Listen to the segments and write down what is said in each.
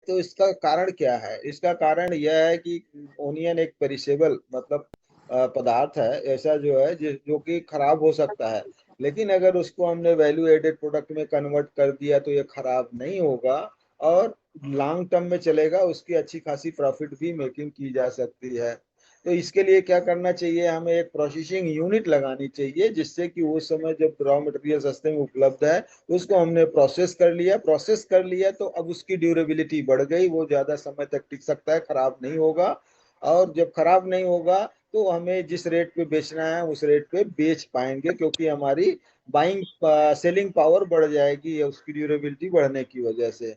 तो इसका कारण क्या है? इसका कारण यह है कि ओनियन एक पेरिशेबल मतलब पदार्थ है, ऐसा जो है जो कि खराब हो सकता है। लेकिन अगर उसको हमने वैल्यू एडेड प्रोडक्ट में कन्वर्ट कर दिया तो ये खराब नहीं होगा और लॉन्ग टर्म में चलेगा, उसकी अच्छी खासी प्रॉफिट भी मेकिंग की जा सकती है। तो इसके लिए क्या करना चाहिए, हमें एक प्रोसेसिंग यूनिट लगानी चाहिए, जिससे कि उस समय जब रॉ मटेरियल सस्ते में उपलब्ध है उसको हमने प्रोसेस कर लिया तो अब उसकी ड्यूरेबिलिटी बढ़ गई, वो ज्यादा समय तक टिक सकता है, खराब नहीं होगा। और जब खराब नहीं होगा तो हमें जिस रेट पे बेचना है उस रेट पे बेच पाएंगे, क्योंकि हमारी बाइंग सेलिंग पावर बढ़ जाएगी उसकी ड्यूरेबिलिटी बढ़ने की वजह से।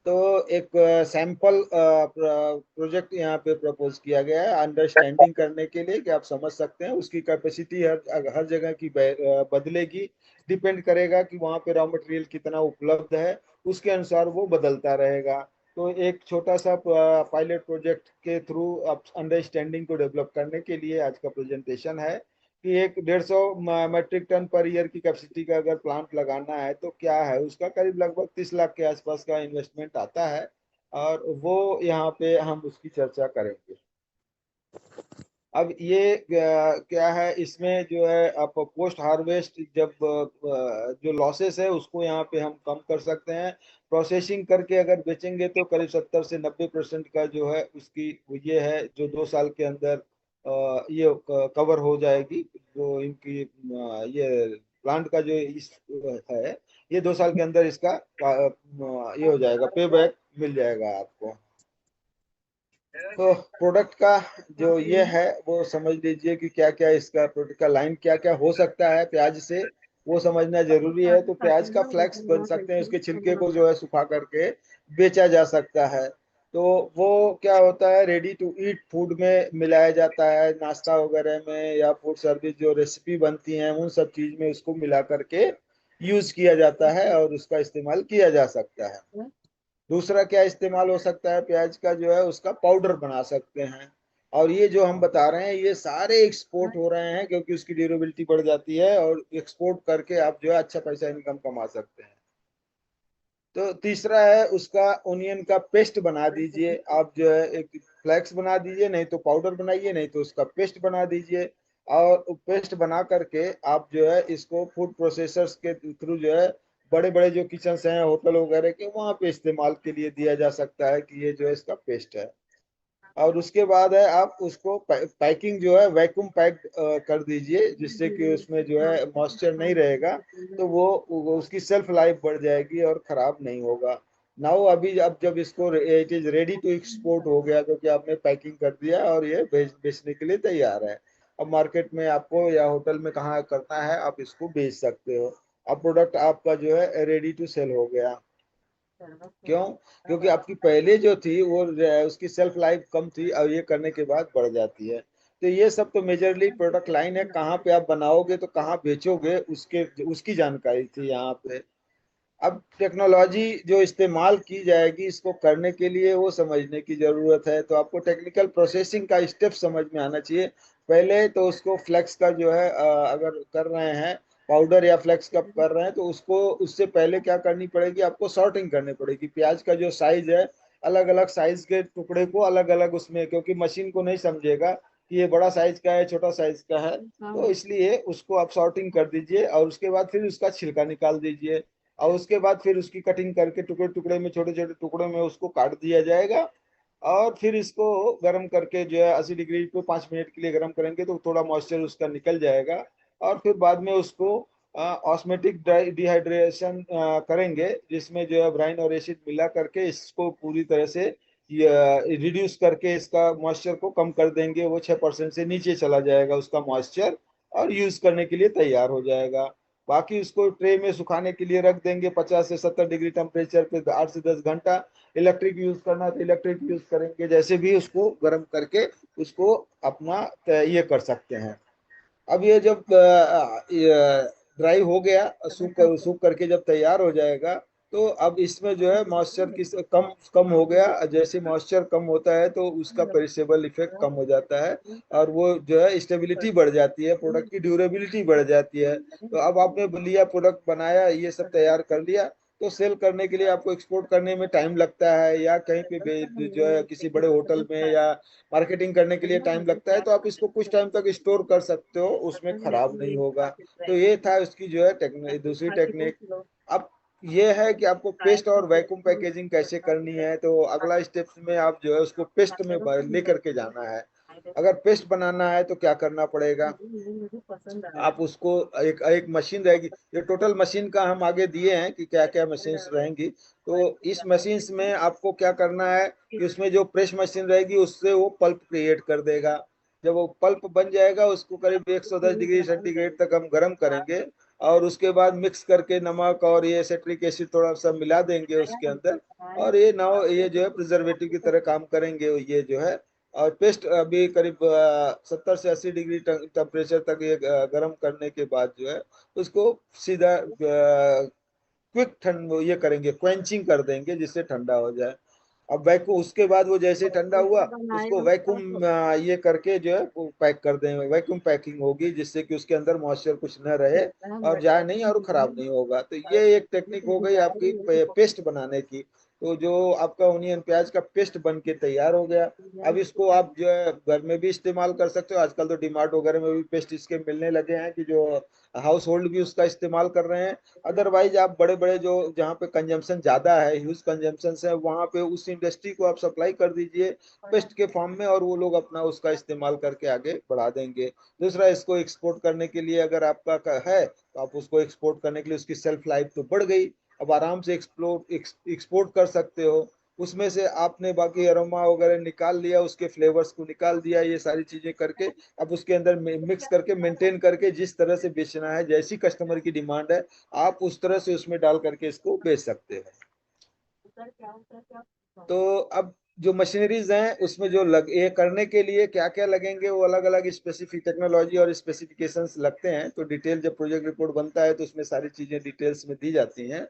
तो एक सैंपल प्रोजेक्ट यहाँ पे प्रपोज किया गया है अंडरस्टैंडिंग करने के लिए, कि आप समझ सकते हैं उसकी कैपेसिटी हर हर जगह की बदलेगी। डिपेंड करेगा कि वहाँ पे रॉ मटेरियल कितना उपलब्ध है, उसके अनुसार वो बदलता रहेगा। तो एक छोटा सा पायलट प्रोजेक्ट के थ्रू अंडरस्टैंडिंग को डेवलप करने के लिए आज का प्रेजेंटेशन है कि एक 150 मेट्रिक टन पर ईयर की कैपेसिटी का अगर प्लांट लगाना है तो क्या है, उसका करीब लगभग 30 लाख के आसपास का इन्वेस्टमेंट आता है। और वो यहाँ पे हम उसकी चर्चा करेंगे। अब ये क्या है, इसमें जो है आप पोस्ट हार्वेस्ट जब जो लॉसेस है उसको यहाँ पे हम कम कर सकते हैं। प्रोसेसिंग करके अगर बेचेंगे तो करीब 70 से 90% का जो है उसकी ये है जो 2 साल के अंदर ये कवर हो जाएगी। जो इनकी ये प्लांट का जो इस है, ये 2 साल के अंदर इसका ये हो जाएगा, पे बैक मिल जाएगा आपको। तो प्रोडक्ट का जो ये है वो समझ लीजिए कि क्या क्या इसका प्रोडक्ट का लाइन क्या क्या हो सकता है प्याज से, वो समझना जरूरी है। तो प्याज का फ्लैक्स बन सकते हैं, उसके छिलके को जो है सुखा करके बेचा जा सकता है। तो वो क्या होता है, रेडी टू ईट फूड में मिलाया जाता है, नाश्ता वगैरह में या फूड सर्विस जो रेसिपी बनती हैं उन सब चीज में उसको मिला करके यूज किया जाता है और उसका इस्तेमाल किया जा सकता है। दूसरा क्या इस्तेमाल हो सकता है प्याज का, जो है उसका पाउडर बना सकते हैं। और ये जो हम बता रहे हैं ये सारे एक्सपोर्ट हो रहे हैं, क्योंकि उसकी ड्यूरेबिलिटी बढ़ जाती है और एक्सपोर्ट करके आप जो है अच्छा पैसा इनकम कमा सकते हैं। तो तीसरा है उसका ओनियन का पेस्ट बना दीजिए आप, जो है एक फ्लैक्स बना दीजिए, नहीं तो पाउडर बनाइए, नहीं तो उसका पेस्ट बना दीजिए। और पेस्ट बना करके आप जो है इसको फूड प्रोसेसर्स के थ्रू जो है बड़े बड़े जो किचन हैं होटल वगैरह के वहां पे इस्तेमाल के लिए दिया जा सकता है कि ये जो है इसका पेस्ट है। और उसके बाद है आप उसको पैकिंग जो है वैक्यूम पैक कर दीजिए, जिससे कि उसमें जो है मॉइस्चर नहीं रहेगा। तो वो उसकी सेल्फ लाइफ बढ़ जाएगी और खराब नहीं होगा। नाउ अभी अब जब इसको it is ready to export हो गया, क्योंकि आपने पैकिंग कर दिया और ये बेचने के लिए तैयार है। अब मार्केट में आपको या होटल में कहाँ करना है आप इसको बेच सकते हो। अब प्रोडक्ट आपका जो है रेडी टू सेल हो गया। क्यों? क्योंकि आपकी पहले जो थी वो उसकी सेल्फ लाइफ कम थी और ये करने के बाद बढ़ जाती है। तो ये सब तो मेजरली प्रोडक्ट लाइन है, कहाँ पे आप बनाओगे तो कहाँ बेचोगे उसके उसकी जानकारी थी यहाँ पे। अब टेक्नोलॉजी जो इस्तेमाल की जाएगी इसको करने के लिए वो समझने की जरूरत है। तो आपको टेक्निकल प्रोसेसिंग का स्टेप समझ में आना चाहिए। पहले तो उसको फ्लेक्स का जो है अगर कर रहे हैं पाउडर या फ्लेक्स का कर रहे हैं तो उसको उससे पहले क्या करनी पड़ेगी, आपको सॉर्टिंग करनी पड़ेगी। प्याज का जो साइज है अलग अलग साइज के टुकड़े को अलग अलग उसमें, क्योंकि मशीन को नहीं समझेगा कि ये बड़ा साइज का है छोटा साइज का है, तो इसलिए उसको आप सॉर्टिंग कर दीजिए और उसके बाद फिर उसका छिलका निकाल दीजिए। और उसके बाद फिर उसकी कटिंग करके टुकड़े टुकड़े में छोटे छोटे टुकड़ों में उसको काट दिया जाएगा। और फिर इसको गर्म करके जो है 80 डिग्री पे 5 मिनट के लिए गर्म करेंगे तो थोड़ा मॉइस्चर उसका निकल जाएगा। और फिर बाद में उसको ऑस्मेटिक डिहाइड्रेशन करेंगे, जिसमें जो है ब्राइन और एसिड मिला करके इसको पूरी तरह से रिड्यूस करके इसका मॉइस्चर को कम कर देंगे। वो 6% से नीचे चला जाएगा उसका मॉइस्चर और यूज करने के लिए तैयार हो जाएगा। बाकी उसको ट्रे में सुखाने के लिए रख देंगे 50 से 70 डिग्री टेम्परेचर पे 8 से 10 घंटा। इलेक्ट्रिक यूज करना तो इलेक्ट्रिक यूज करेंगे, जैसे भी उसको गर्म करके उसको अपना ये कर सकते हैं। अब ये जब ड्राई हो गया, सूख करके जब तैयार हो जाएगा तो अब इसमें जो है मॉइस्चर किस कम कम हो गया। जैसे मॉइस्चर कम होता है तो उसका पेरिसेबल इफेक्ट कम हो जाता है और वो जो है स्टेबिलिटी बढ़ जाती है, प्रोडक्ट की ड्यूरेबिलिटी बढ़ जाती है। तो अब आपने लिया प्रोडक्ट बनाया ये सब तैयार कर लिया, तो सेल करने के लिए आपको एक्सपोर्ट करने में टाइम लगता है, या कहीं पे जो है किसी बड़े होटल में या मार्केटिंग करने के लिए टाइम लगता है, तो आप इसको कुछ टाइम तक स्टोर कर सकते हो, उसमें खराब नहीं होगा। तो ये था उसकी जो है दूसरी टेक्निक। अब ये है कि आपको पेस्ट और वैक्यूम पैकेजिंग कैसे करनी है। तो अगला स्टेप में आप जो है उसको पेस्ट में लेकर के जाना है। अगर पेस्ट बनाना है तो क्या करना पड़ेगा, आप उसको एक एक मशीन रहेगी। ये टोटल मशीन का हम आगे दिए हैं कि क्या क्या मशीन रहेंगी। तो इस मशीन में आपको क्या करना है कि उसमें जो प्रेस मशीन रहेगी उससे वो पल्प क्रिएट कर देगा। जब वो पल्प बन जाएगा उसको करीब 110 डिग्री सेंटीग्रेड तक हम गर्म करेंगे, और उसके बाद मिक्स करके नमक और ये सेट्रिक एसिड थोड़ा सा मिला देंगे उसके अंदर, और ये जो है प्रिजर्वेटिव की तरह काम करेंगे ये जो है। और पेस्ट अभी करीब 70 से 80 डिग्री टेम्परेचर तक ये गर्म करने के बाद जो है उसको सीधा क्विक ठंड ये करेंगे, क्वेंचिंग कर देंगे जिससे ठंडा हो जाए। अब वैक्यूम उसके बाद वो जैसे ठंडा हुआ उसको वैक्यूम ये करके जो है वो पैक कर देंगे। वैक्यूम पैकिंग होगी जिससे कि उसके अंदर मॉइस्चर कुछ न रहे और जाए नहीं और खराब नहीं होगा। तो ये एक टेक्निक हो गई आपकी पेस्ट बनाने की। तो जो आपका ओनियन प्याज का पेस्ट बन के तैयार हो गया। अब इसको आप जो है घर में भी इस्तेमाल कर सकते हो। आजकल तो डीमार्ट वगैरह में भी पेस्ट इसके मिलने लगे हैं कि जो हाउस होल्ड भी उसका इस्तेमाल कर रहे हैं। अदरवाइज आप बड़े बड़े जो जहाँ पे कंजम्पशन ज्यादा है, ह्यूज कंजम्पशन है, वहां पे उस इंडस्ट्री को आप सप्लाई कर दीजिए पेस्ट के फॉर्म में, और वो लोग अपना उसका इस्तेमाल करके आगे बढ़ा देंगे। दूसरा, इसको एक्सपोर्ट करने के लिए अगर आपका है तो आप उसको एक्सपोर्ट करने के लिए उसकी सेल्फ लाइफ तो बढ़ गई, अब आराम से एक्सपोर्ट कर सकते हो। उसमें से आपने बाकी अरोमा वगैरह निकाल लिया, उसके फ्लेवर्स को निकाल दिया, ये सारी चीजें करके अब उसके अंदर मिक्स करके मेंटेन करके जिस तरह से बेचना है, जैसी कस्टमर की डिमांड है, आप उस तरह से उसमें डाल करके इसको बेच सकते हैं। तो अब जो मशीनरीज हैं उसमें जो ये करने के लिए क्या क्या लगेंगे, वो अलग अलग स्पेसिफिक टेक्नोलॉजी और स्पेसिफिकेशंस लगते हैं। तो डिटेल जब प्रोजेक्ट रिपोर्ट बनता है तो उसमें सारी चीजें डिटेल्स में दी जाती हैं।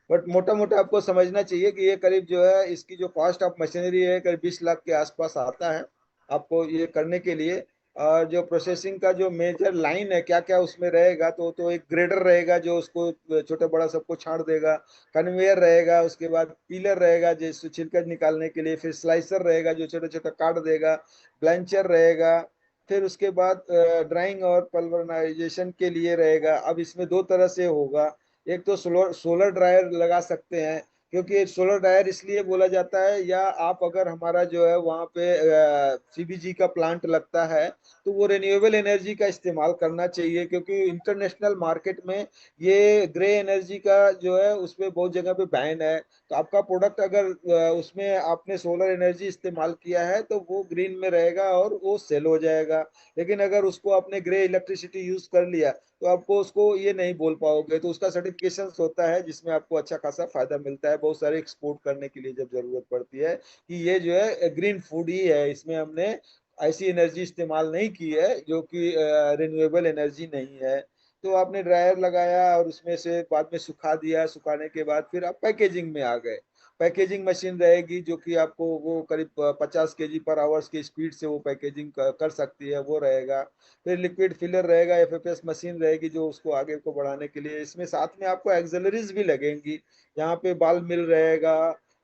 बट मोटा मोटा आपको समझना चाहिए कि ये करीब जो है इसकी जो कॉस्ट ऑफ मशीनरी है करीब 20 लाख के आसपास आता है आपको ये करने के लिए। और जो प्रोसेसिंग का जो मेजर लाइन है क्या क्या उसमें रहेगा, तो एक ग्रेडर रहेगा जो उसको छोटा बड़ा सबको छांट देगा। कन्वेयर रहेगा, उसके बाद पीलर रहेगा जिससे छिलका निकालने के लिए, फिर स्लाइसर रहेगा जो छोटा छोटा काट देगा, ब्लेंचर रहेगा, फिर उसके बाद ड्राइंग और पल्वराइजेशन के लिए रहेगा। अब इसमें दो तरह से होगा। एक तो सोलर सोलर ड्रायर लगा सकते हैं, क्योंकि सोलर ड्रायर इसलिए बोला जाता है, या आप अगर हमारा जो है वहाँ पे सीबीजी का प्लांट लगता है तो वो रिन्यूएबल एनर्जी का इस्तेमाल करना चाहिए, क्योंकि इंटरनेशनल मार्केट में ये ग्रे एनर्जी का जो है उसमें बहुत जगह पे बैन है। तो आपका प्रोडक्ट अगर उसमें आपने सोलर एनर्जी इस्तेमाल किया है तो वो ग्रीन में रहेगा और वो सेल हो जाएगा। लेकिन अगर उसको आपने ग्रे इलेक्ट्रिसिटी यूज कर लिया तो आपको उसको ये नहीं बोल पाओगे। तो उसका सर्टिफिकेशन होता है जिसमें आपको अच्छा खासा फायदा मिलता है बहुत सारे एक्सपोर्ट करने के लिए जब जरूरत पड़ती है, कि ये जो है ग्रीन फूड ही है, इसमें हमने ऐसी एनर्जी इस्तेमाल नहीं की है जो कि रिन्यूएबल एनर्जी नहीं है। तो आपने ड्रायर लगाया और उसमें से बाद में सुखा दिया, सुखाने के बाद फिर आप पैकेजिंग में आ गए। पैकेजिंग मशीन रहेगी जो कि आपको वो करीब 50 kg पर आवर्स की स्पीड से वो पैकेजिंग कर सकती है, वो रहेगा। फिर लिक्विड फिलर रहेगा, एफएफएस मशीन रहेगी जो उसको आगे को बढ़ाने के लिए। इसमें साथ में आपको एक्सेलरीज भी लगेंगी, यहाँ पे बाल मिल रहेगा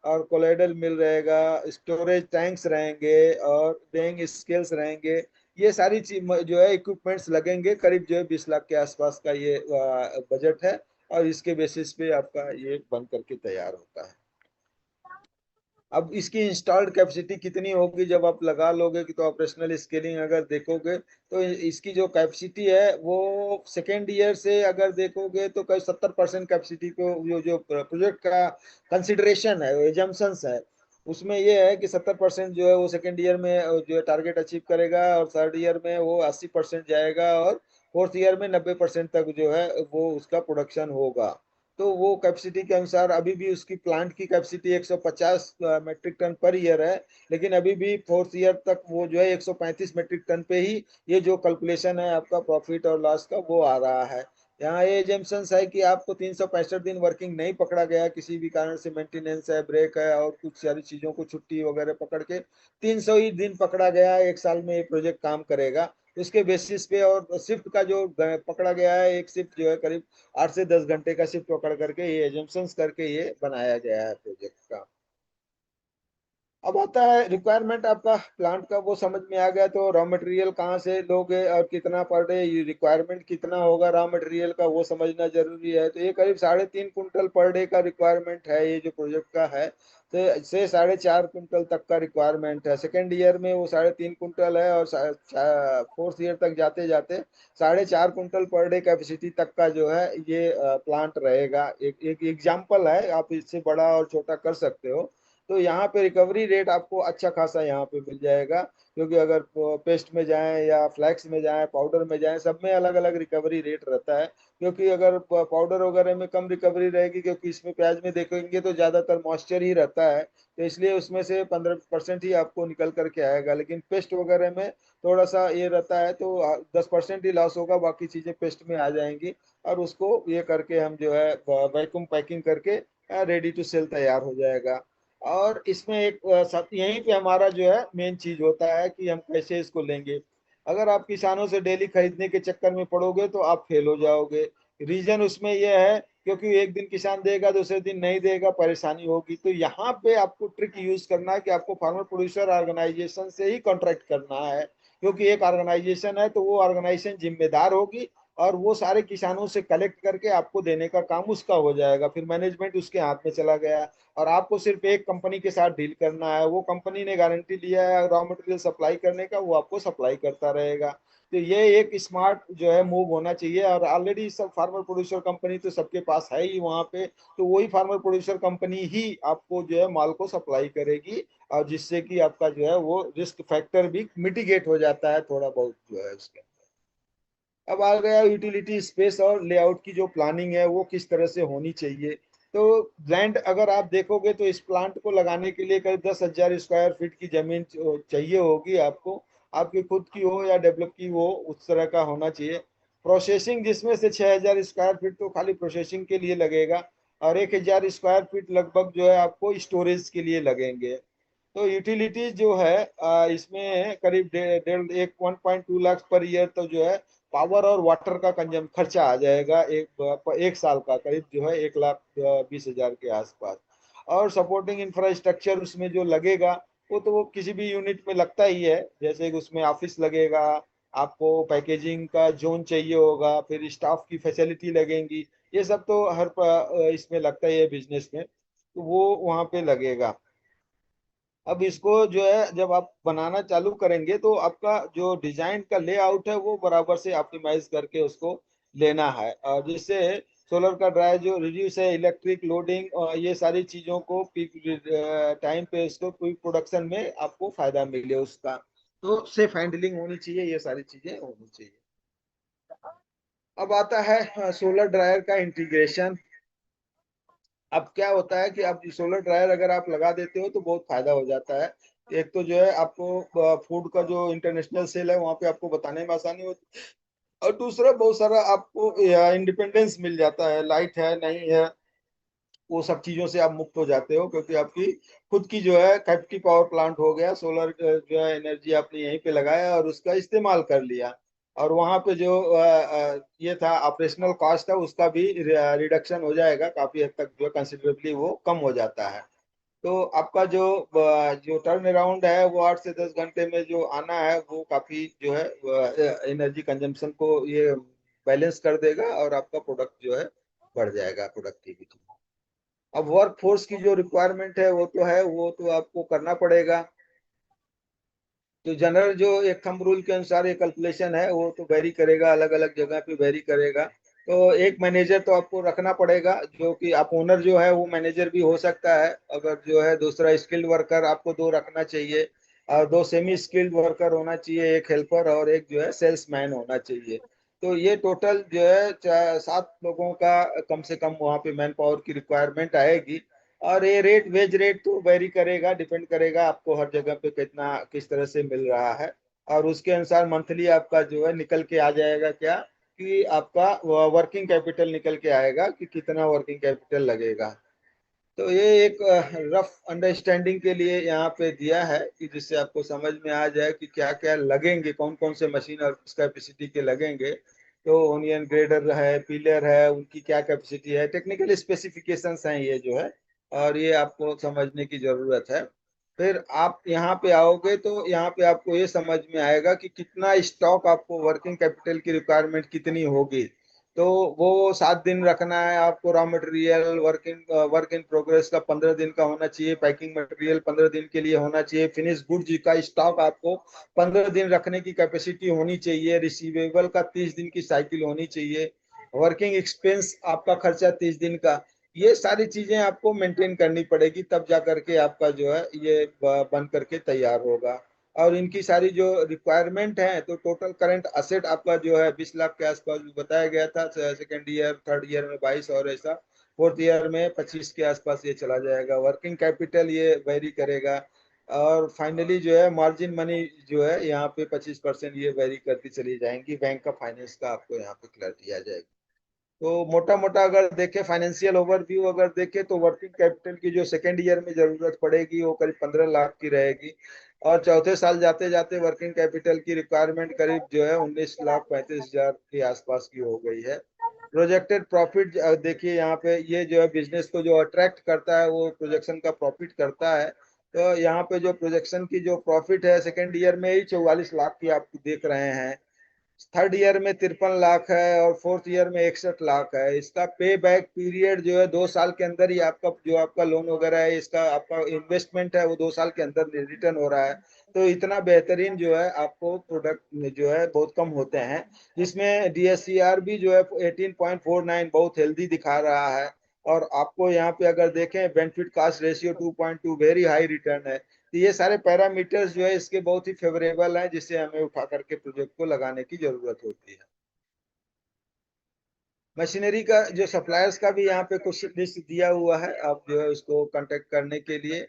और कोलाइडल मिल रहेगा, स्टोरेज टैंक्स रहेंगे और वेइंग स्केल्स रहेंगे। ये सारी चीज जो है इक्विपमेंट्स लगेंगे। करीब जो है 20 लाख के आसपास का ये बजट है, और इसके बेसिस पे आपका ये बन करके तैयार होता है। अब इसकी इंस्टॉल्ड कैपेसिटी कितनी होगी जब आप लगा लोगे कि, तो ऑपरेशनल स्केलिंग अगर देखोगे तो इसकी जो कैपेसिटी है वो सेकेंड ईयर से अगर देखोगे तो करीब 70% कैपेसिटी को जो जो प्रोजेक्ट का कंसिडरेशन है, एजम्पन्स है, उसमें ये है कि 70% जो है वो सेकेंड ईयर में जो है टारगेट अचीव करेगा, और थर्ड ईयर में वो 80% जाएगा, और फोर्थ ईयर में 90% तक जो है वो उसका प्रोडक्शन होगा। तो वो कैपेसिटी के अनुसार अभी भी उसकी प्लांट की capacity 150 metric ton per year है, लेकिन अभी भी फोर्थ ईयर तक वो जो है 135 मेट्रिक टन पे ही ये जो कैलकुलेशन है आपका प्रॉफिट और लॉस का वो आ रहा है। यहाँ ये एजम्पन्स है कि आपको 365 दिन वर्किंग नहीं पकड़ा गया, किसी भी कारण से मेंटेनेंस है, ब्रेक है और कुछ सारी चीजों को छुट्टी वगैरह पकड़ के 300 ही दिन पकड़ा गया, एक साल में ये प्रोजेक्ट काम करेगा। उसके बेसिस पे, और शिफ्ट का जो पकड़ा गया है, एक शिफ्ट जो है करीब 8 से 10 घंटे का शिफ्ट पकड़ करके ये एजम्पशंस करके ये बनाया गया है प्रोजेक्ट का। अब आता है रिक्वायरमेंट आपका प्लांट का, वो समझ में आ गया। तो रॉ मटेरियल कहाँ से लोगे और कितना पर डे, ये रिक्वायरमेंट कितना होगा रॉ मटेरियल का, वो समझना जरूरी है। तो ये करीब 3.5 कुंटल पर डे का रिक्वायरमेंट है, ये जो प्रोजेक्ट का है। तो से 4.5 कुंटल तक का रिक्वायरमेंट है। सेकेंड ईयर में वो 3.5 कुंटल है, और फोर्थ ईयर तक जाते जाते 4.5 कुंटल पर डे कैपेसिटी तक का जो है ये प्लांट रहेगा। एक एक एग्जाम्पल है, आप इससे बड़ा और छोटा कर सकते हो। तो यहाँ पे रिकवरी रेट आपको अच्छा खासा यहाँ पे मिल जाएगा, क्योंकि अगर पेस्ट में जाएं या फ्लैक्स में जाएं, पाउडर में जाएं, सब में अलग अलग रिकवरी रेट रहता है। क्योंकि अगर पाउडर वगैरह में कम रिकवरी रहेगी, क्योंकि इसमें प्याज में देखेंगे तो ज्यादातर मॉइस्चर ही रहता है, तो इसलिए उसमें से 15% ही आपको निकल करके आएगा। लेकिन पेस्ट वगैरह में थोड़ा सा ये रहता है, तो 10% ही लॉस होगा, बाकी चीजें पेस्ट में आ जाएंगी। और उसको ये करके हम जो है वैक्यूम पैकिंग करके रेडी टू सेल तैयार हो जाएगा। और इसमें एक यहीं पे हमारा जो है मेन चीज होता है कि हम कैसे इसको लेंगे। अगर आप किसानों से डेली खरीदने के चक्कर में पड़ोगे तो आप फेल हो जाओगे। रीजन उसमें यह है, क्योंकि एक दिन किसान देगा, दूसरे दिन नहीं देगा, परेशानी होगी। तो यहाँ पे आपको ट्रिक यूज करना है कि आपको फार्मर प्रोड्यूसर ऑर्गेनाइजेशन से ही कॉन्ट्रैक्ट करना है, क्योंकि एक ऑर्गेनाइजेशन है तो वो ऑर्गेनाइजेशन जिम्मेदार होगी, और वो सारे किसानों से कलेक्ट करके आपको देने का काम उसका हो जाएगा। फिर मैनेजमेंट उसके हाथ में चला गया, और आपको सिर्फ एक कंपनी के साथ डील करना है। वो कंपनी ने गारंटी लिया है रॉ मटेरियल सप्लाई करने का, वो आपको सप्लाई करता रहेगा। तो ये एक स्मार्ट जो है मूव होना चाहिए। और ऑलरेडी सब फार्मर प्रोड्यूसर कंपनी तो सबके पास है ही वहां पे, तो वही फार्मर प्रोड्यूसर कंपनी ही आपको जो है माल को सप्लाई करेगी, और जिससे कि आपका जो है वो रिस्क फैक्टर भी मिटिगेट हो जाता है थोड़ा बहुत जो है उसके। अब आ गया यूटिलिटी स्पेस और लेआउट की जो प्लानिंग है वो किस तरह से होनी चाहिए। तो लैंड अगर आप देखोगे तो इस प्लांट को लगाने के लिए करीब 10,000 स्क्वायर फीट की जमीन चाहिए होगी आपको। आपकी खुद की हो या डेवलप की हो, उस तरह का होना चाहिए। प्रोसेसिंग जिसमें से 6,000 स्क्वायर फीट तो खाली प्रोसेसिंग के लिए लगेगा, और 1,000 स्क्वायर फीट लगभग जो है आपको स्टोरेज के लिए लगेंगे। तो यूटिलिटीज जो है इसमें करीब डेढ़ एक 1.2 लाख पर ईयर तो जो है पावर और वाटर का कंजम खर्चा आ जाएगा, एक साल का करीब जो है 1,20,000 के आसपास। और सपोर्टिंग इंफ्रास्ट्रक्चर उसमें जो लगेगा, वो तो वो किसी भी यूनिट में लगता ही है। जैसे कि उसमें ऑफिस लगेगा, आपको पैकेजिंग का जोन चाहिए होगा, फिर स्टाफ की फैसिलिटी लगेंगी। ये सब तो हर इसमें लगता ही है बिजनेस में, तो वो वहाँ पे लगेगा। अब इसको जो है जब आप बनाना चालू करेंगे तो आपका जो डिजाइन का लेआउट है वो बराबर से ऑप्टिमाइज करके उसको लेना है, और जिससे सोलर का ड्राइव जो रिड्यूस है इलेक्ट्रिक लोडिंग और ये सारी चीजों को पीक टाइम पे इसको पीक प्रोडक्शन में आपको फायदा मिले उसका। तो सेफ हैंडलिंग होनी चाहिए, ये सारी चीजें होनी चाहिए। अब आता है सोलर ड्रायर का इंटीग्रेशन। अब क्या होता है कि अब सोलर ड्रायर अगर आप लगा देते हो तो बहुत फायदा हो जाता है। एक तो जो है आपको फूड का जो इंटरनेशनल सेल है वहां पे आपको बताने में आसानी होती है, और दूसरा बहुत सारा आपको इंडिपेंडेंस मिल जाता है। लाइट है नहीं है, वो सब चीजों से आप मुक्त हो जाते हो, क्योंकि आपकी खुद की जो है कैपेसिटी पावर प्लांट हो गया। सोलर जो है एनर्जी आपने यहीं पे लगाया और उसका इस्तेमाल कर लिया। और वहां पे जो ये था ऑपरेशनल कॉस्ट है उसका भी रिडक्शन हो जाएगा काफी हद तक, जो कंसिडरेबली वो कम हो जाता है। तो आपका जो टर्न अराउंड है वो 8 से 10 घंटे में जो आना है वो काफी जो है एनर्जी कंजम्पशन को ये बैलेंस कर देगा, और आपका प्रोडक्ट जो है बढ़ जाएगा प्रोडक्टिविटी। अब वर्क फोर्स की जो रिक्वायरमेंट है वो तो है, वो तो आपको करना पड़ेगा। तो जनरल जो एक थंब रूल के अनुसार ये कैलकुलेशन है वो तो वेरी करेगा, अलग अलग जगह पे वेरी करेगा। तो एक मैनेजर तो आपको रखना पड़ेगा, जो कि आप ओनर जो है वो मैनेजर भी हो सकता है। अगर जो है दूसरा स्किल्ड वर्कर आपको दो रखना चाहिए, और दो सेमी स्किल्ड वर्कर होना चाहिए, एक हेल्पर और एक जो है सेल्समैन होना चाहिए। तो ये टोटल जो है 7 लोगों का कम से कम वहाँ पे मैन पावर की रिक्वायरमेंट आएगी। और ये रेट वेज रेट तो वेरी करेगा, डिपेंड करेगा आपको हर जगह पे कितना किस तरह से मिल रहा है। और उसके अनुसार मंथली आपका जो है निकल के आ जाएगा क्या, कि आपका वर्किंग कैपिटल निकल के आएगा कि कितना वर्किंग कैपिटल लगेगा। तो ये एक रफ अंडरस्टैंडिंग के लिए यहाँ पे दिया है कि जिससे आपको समझ में आ जाए कि क्या क्या लगेंगे, कौन कौन से मशीन और किस कैपेसिटी के लगेंगे। तो ओनियन ग्रेडर है, पीलर है, उनकी क्या कैपेसिटी है, टेक्निकल स्पेसिफिकेशंस हैं ये जो है, और ये आपको समझने की जरूरत है। फिर आप यहाँ पे आओगे तो यहाँ पे आपको ये समझ में आएगा कि कितना स्टॉक आपको, वर्किंग कैपिटल की रिक्वायरमेंट कितनी होगी। तो वो 7 दिन रखना है आपको, raw material work in progress का 15 दिन का होना चाहिए, पैकिंग मटेरियल 15 दिन के लिए होना चाहिए, फिनिश गुड्स का स्टॉक आपको 15 दिन रखने की कैपेसिटी होनी चाहिए, रिसीवेबल का 30 दिन की साइकिल होनी चाहिए, वर्किंग एक्सपेंस आपका खर्चा 30 दिन का। ये सारी चीजें आपको मेंटेन करनी पड़ेगी, तब जा करके आपका जो है ये बन करके तैयार होगा। और इनकी सारी जो रिक्वायरमेंट है, तो टोटल करंट असेट आपका जो है 20 लाख के आसपास बताया गया था, सेकेंड ईयर, थर्ड ईयर में 22 और ऐसा, फोर्थ ईयर में 25 के आसपास ये चला जाएगा। वर्किंग कैपिटल ये वेरी करेगा। और फाइनली जो है मार्जिन मनी जो है यहाँ पे 25% ये वेरी करती चली जाएंगी, बैंक का फाइनेंस का आपको यहाँ पे क्लैरिटी आ जाएगी। तो मोटा मोटा अगर देखें, फाइनेंशियल ओवरव्यू अगर देखें, तो वर्किंग कैपिटल की जो सेकेंड ईयर में जरूरत पड़ेगी वो करीब 15 लाख की रहेगी, और चौथे साल जाते जाते वर्किंग कैपिटल की रिक्वायरमेंट करीब जो है 19 लाख 35 हजार के आसपास की हो गई है। प्रोजेक्टेड प्रॉफिट देखिए यहाँ पे, ये जो है बिजनेस को जो अट्रैक्ट करता है वो प्रोजेक्शन का प्रॉफिट करता है। तो यहाँ पे जो प्रोजेक्शन की जो प्रॉफिट है सेकेंड ईयर में ही 44 लाख की आप देख रहे हैं, थर्ड ईयर में 53 लाख है, और फोर्थ ईयर में 61 लाख है। इसका पे बैक पीरियड जो है 2 साल के अंदर ही आपका जो आपका लोन वगैरह है, इसका आपका इन्वेस्टमेंट है वो 2 साल के अंदर रिटर्न हो रहा है। तो इतना बेहतरीन जो है आपको प्रोडक्ट जो है बहुत कम होते हैं, जिसमें डीएससीआर भी जो है 18.49 बहुत हेल्दी दिखा रहा है। और आपको यहाँ पे अगर देखें, benefit cost ratio 2.2 very high return है। तो ये सारे पैरामीटर्स जो है इसके बहुत ही फेवरेबल हैं, जिससे हमें उठा करके प्रोजेक्ट को लगाने की जरूरत होती है। मशीनरी का जो सप्लायर्स का भी यहाँ पे कुछ लिस्ट दिया हुआ है, आप जो है उसको कांटेक्ट करने के लिए।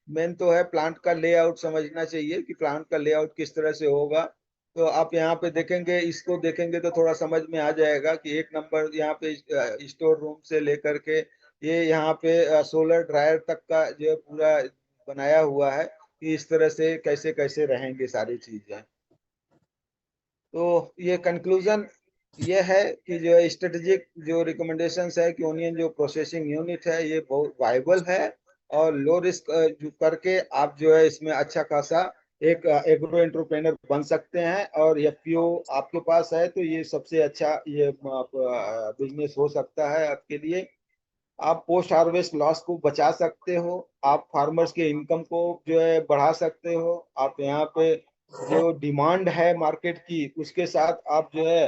मेन तो है प्लांट का लेआउट समझना चाहिए कि प्लांट का लेआउट किस तरह से होगा। तो आप यहाँ पे देखेंगे, इसको देखेंगे तो थोड़ा समझ में आ जाएगा कि एक नंबर यहाँ पे स्टोर रूम से लेकर के ये यहाँ पे सोलर ड्रायर तक का जो है पूरा बनाया हुआ है कि इस तरह से कैसे कैसे रहेंगे सारी चीजें। तो ये कंक्लूजन ये है कि जो है स्ट्रेटेजिक जो रिकमेंडेशंस है कि ओनियन जो प्रोसेसिंग यूनिट है ये बहुत वाइबल है, और लो रिस्क जो करके आप जो है इसमें अच्छा खासा एक एग्रो एंटरप्रेनर बन सकते हैं। और एफपीओ आपके पास है तो ये सबसे अच्छा ये बिजनेस हो सकता है आपके लिए। आप पोस्ट हार्वेस्ट लॉस को बचा सकते हो, आप फार्मर्स के इनकम को जो है बढ़ा सकते हो। आप यहाँ पे जो डिमांड है मार्केट की उसके साथ आप जो है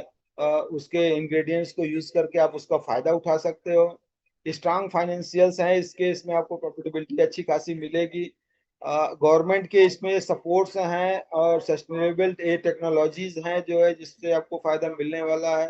उसके इंग्रेडिएंट्स को यूज करके आप उसका फायदा उठा सकते हो। स्ट्रांग फाइनेंशियल्स हैं इसके, इसमें आपको प्रॉफिटेबिलिटी अच्छी खासी मिलेगी। गवर्नमेंट के इसमें सपोर्ट्स हैं, और सस्टेनेबल टेक्नोलॉजीज हैं जो है जिससे आपको फायदा मिलने वाला है।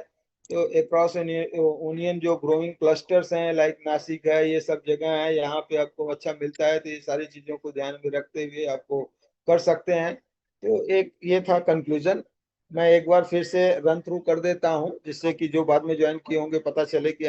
तो अक्रॉस ओनियन जो ग्रोइंग क्लस्टर्स हैं लाइक नासिक है, ये सब जगह है यहाँ पे आपको अच्छा मिलता है। तो ये सारी चीजों को ध्यान में रखते हुए आपको कर सकते हैं। तो एक ये था कंक्लूजन। मैं एक बार फिर से रन थ्रू कर देता हूँ, जिससे कि जो बाद में ज्वाइन किए होंगे पता चले कि